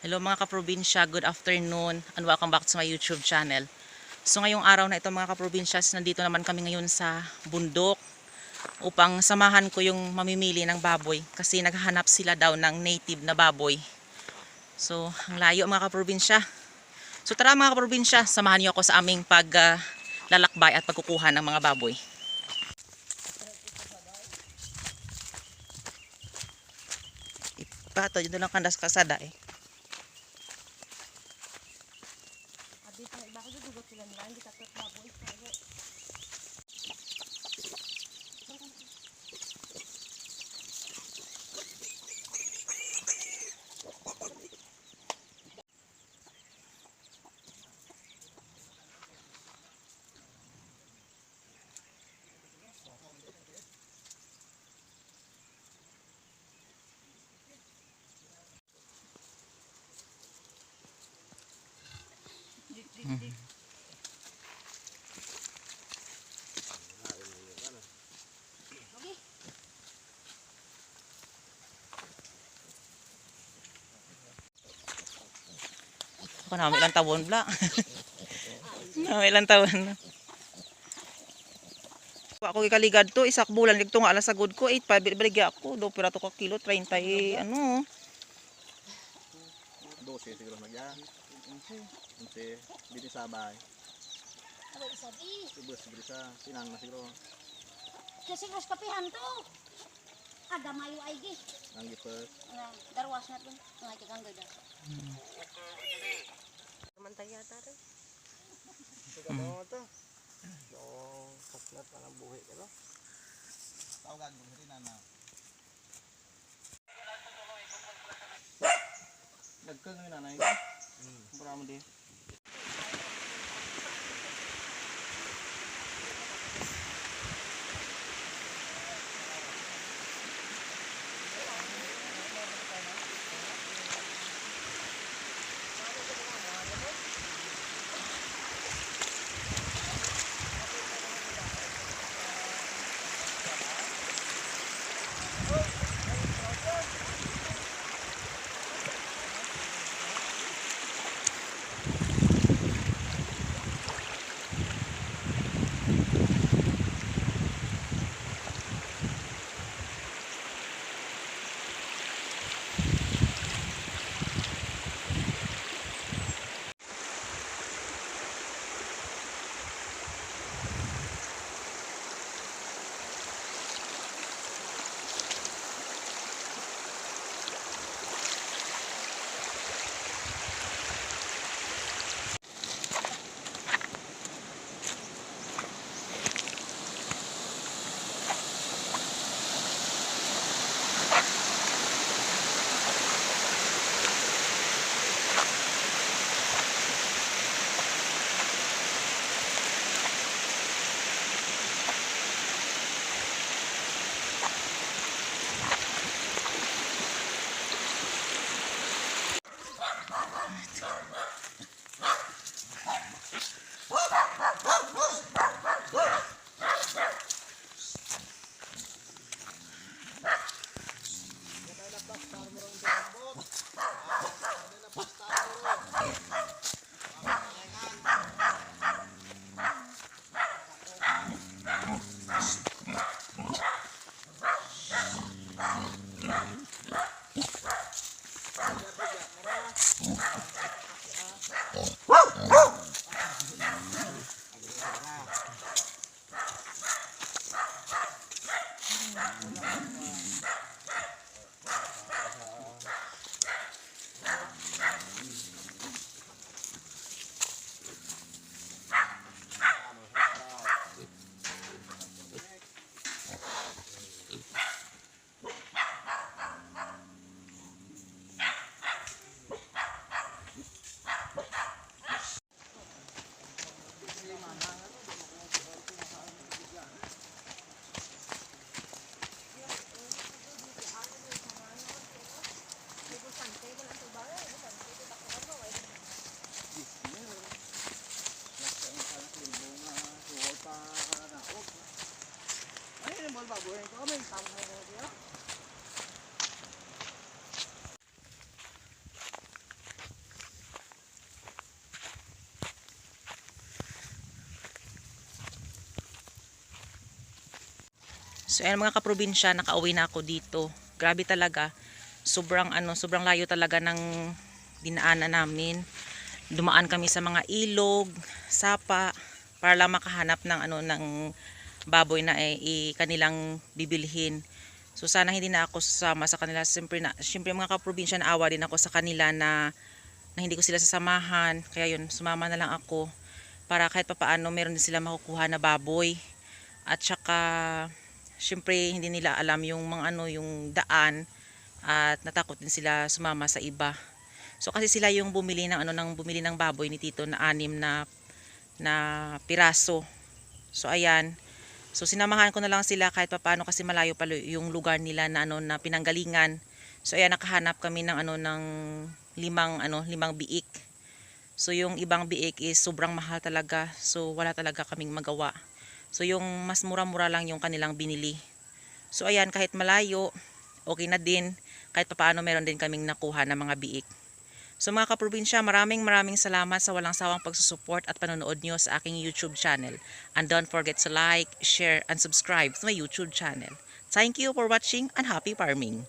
Hello mga kaprobinsya, good afternoon and welcome back to my YouTube channel. So ngayong araw na ito mga kaprobinsyas, nandito naman kami ngayon sa bundok upang samahan ko yung mamimili ng baboy kasi naghahanap sila daw ng native na baboy. So ang layo mga kaprobinsya. So tara mga kaprobinsya, samahan niyo ako sa aming paglalakbay at pagkukuha ng mga baboy. Ipato, yun lang kandas kasada eh. Ako na, may ilang tawon bla. May ilang tawon. Ako ikaligad to, isak bulan ligto nga alas sagod ko 8 baligya ako do pero to ka kilo 30 ano. 12 siguro nagya. 11 dito sabay. Abay isabi. Subos siguro sa sinang na siguro. Kasi ros kapihan to. Ada mayo ay gi. Ang gipes. Darwas na dun. Nga kang gada. Mantay yata rin. Ano to? No, kasnat pa ng buhi ano? Tawagan mo rin na. Nagkang yun nanay. Para mo di. So ayan mga kaprobinsya, nakauwi na ako dito. Grabe talaga. Sobrang layo talaga ng dinaanan namin. Dumaan kami sa mga ilog, sapa para lang makahanap ng ng baboy na kanilang bibilhin. So sana hindi na ako sasama sa kanila. Siyempre mga kaprobinsya, naawa din ako sa kanila na hindi ko sila sasamahan. Kaya yun, sumama na lang ako para kahit papaano meron din sila makukuha na baboy. At saka siyempre hindi nila alam yung mga yung daan, at natakot din sila sumama sa iba. So kasi sila yung bumili ng baboy ni Tito na 6 na piraso. So ayan. So sinamahan ko na lang sila kahit papaano kasi malayo pa yung lugar nila na na pinanggalingan. So ayan, nakahanap kami ng ng limang biik. So yung ibang biik is sobrang mahal talaga. So wala talaga kaming magawa. So yung mas mura-mura lang yung kanilang binili. So ayan, kahit malayo, okay na din. Kahit papaano meron din kaming nakuha na mga biik. So mga kaprobinsya, maraming salamat sa walang sawang pagsusupport at panonood nyo sa aking YouTube channel. And don't forget to like, share, and subscribe to my YouTube channel. Thank you for watching and happy farming!